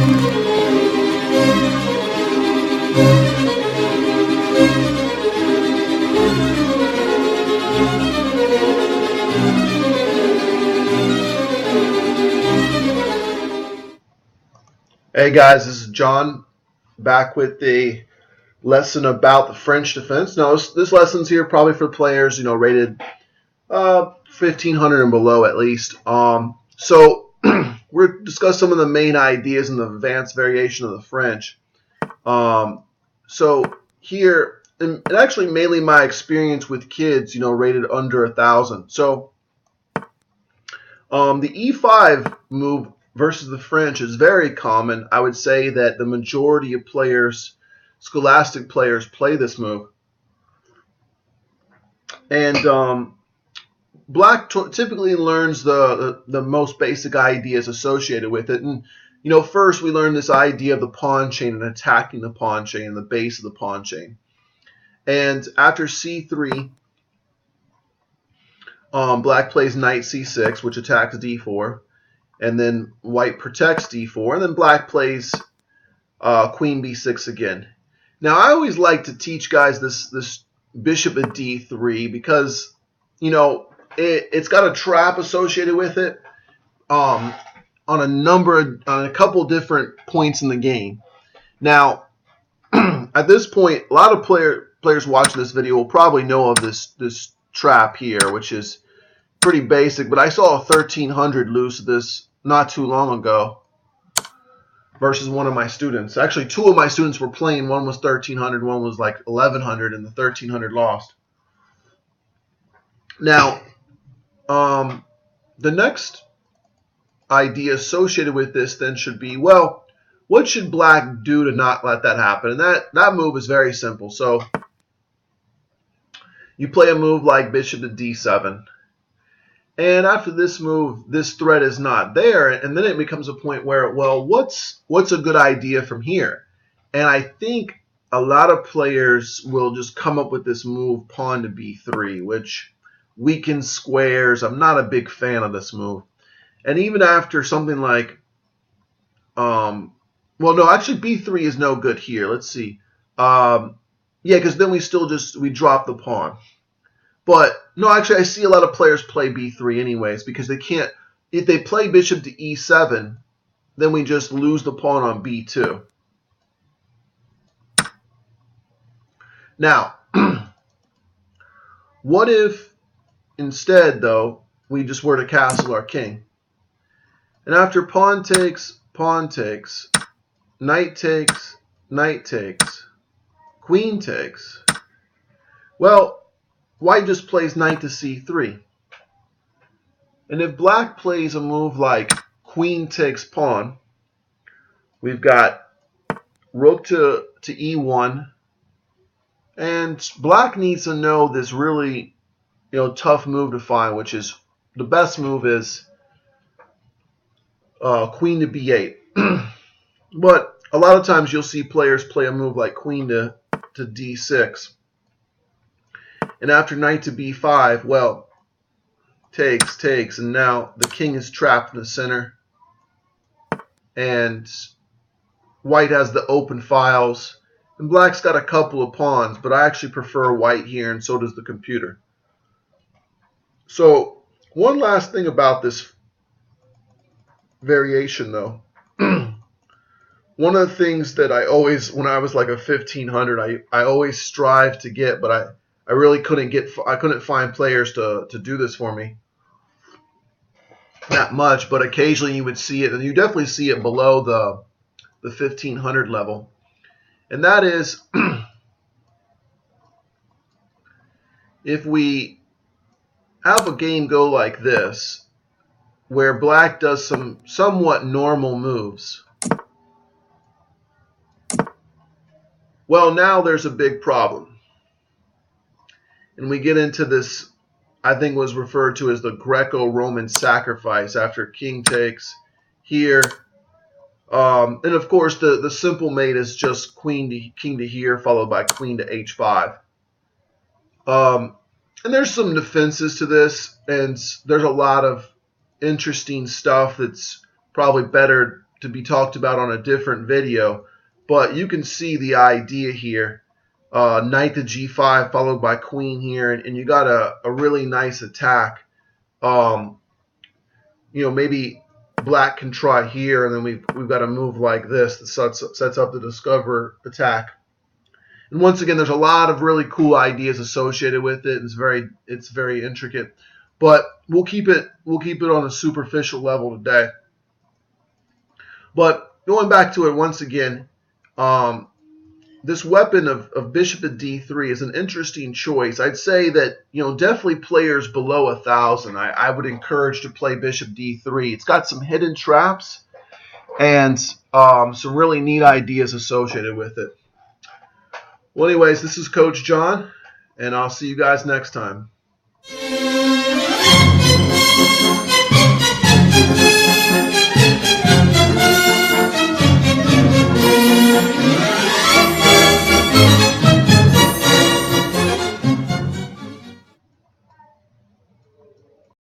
Hey guys, this is John back with a lesson about the French defense. Now, this lesson's here probably for players, rated 1,500 and below at least. So we're discuss some of the main ideas in the advanced variation of the French. So here, and actually mainly my experience with kids, rated under 1,000. So the E5 move versus the French is very common. I would say that the majority of players, scholastic players, play this move. And Black typically learns the most basic ideas associated with it. And, first we learn this idea of the pawn chain and attacking the pawn chain and the base of the pawn chain. And after C3, Black plays knight C6, which attacks D4. And then White protects D4. And then Black plays Queen B6 again. Now, I always like to teach guys this bishop at D3 because, it's got a trap associated with it on a couple different points in the game. Now, at this point, a lot of players watching this video will probably know of this trap here, which is pretty basic. But I saw a 1300 loose of this not too long ago versus one of my students. Actually, two of my students were playing. One was 1300, one was like 1100, and the 1300 lost. Now, the next idea associated with this then should be, well, what should Black do to not let that happen? And that move is very simple. So you play a move like bishop to D7. And after this move, this threat is not there. And then it becomes a point where, well, what's a good idea from here? And I think a lot of players will just come up with this move, pawn to B3, which weakens squares. I'm not a big fan of this move. And even after something like, well, no, actually B3 is no good here. Let's see. Yeah, because then we drop the pawn. But no, actually, I see a lot of players play B3 anyways because they can't. If they play bishop to E7, then we just lose the pawn on B2. Now, what if instead, though, we just were to castle our king? And after pawn takes, knight takes, queen takes, well, White just plays knight to C3. And if Black plays a move like queen takes pawn, we've got rook to E1. And Black needs to know this really, tough move to find, which is the best move is queen to B8. But a lot of times you'll see players play a move like queen to D6. And after knight to B5, well, takes, and now the king is trapped in the center. And White has the open files. And Black's got a couple of pawns, but I actually prefer White here, and so does the computer. So, one last thing about this variation, though. One of the things that I always, when I was like a 1500, I always strive to get, but I really couldn't find players to do this for me that much, but occasionally you would see it, and you definitely see it below the 1500 level. And that is, if we have a game go like this, where Black does some somewhat normal moves, well, now there's a big problem. And we get into this, I think was referred to as the Greco-Roman sacrifice after king takes here. And of course, the simple mate is just king to here, followed by queen to H5. And there's some defenses to this, and there's a lot of interesting stuff that's probably better to be talked about on a different video, but you can see the idea here. Knight to g5 followed by queen here, and you got a really nice attack. Maybe black can try here, and then we've got a move like this that sets up the discover attack. And once again, there's a lot of really cool ideas associated with it. It's very intricate, but we'll keep it on a superficial level today. But going back to it once again, this weapon of bishop at d3 is an interesting choice. I'd say that definitely players below 1,000, I would encourage to play bishop d3. It's got some hidden traps and some really neat ideas associated with it. Well, anyways, this is Coach John, and I'll see you guys next time.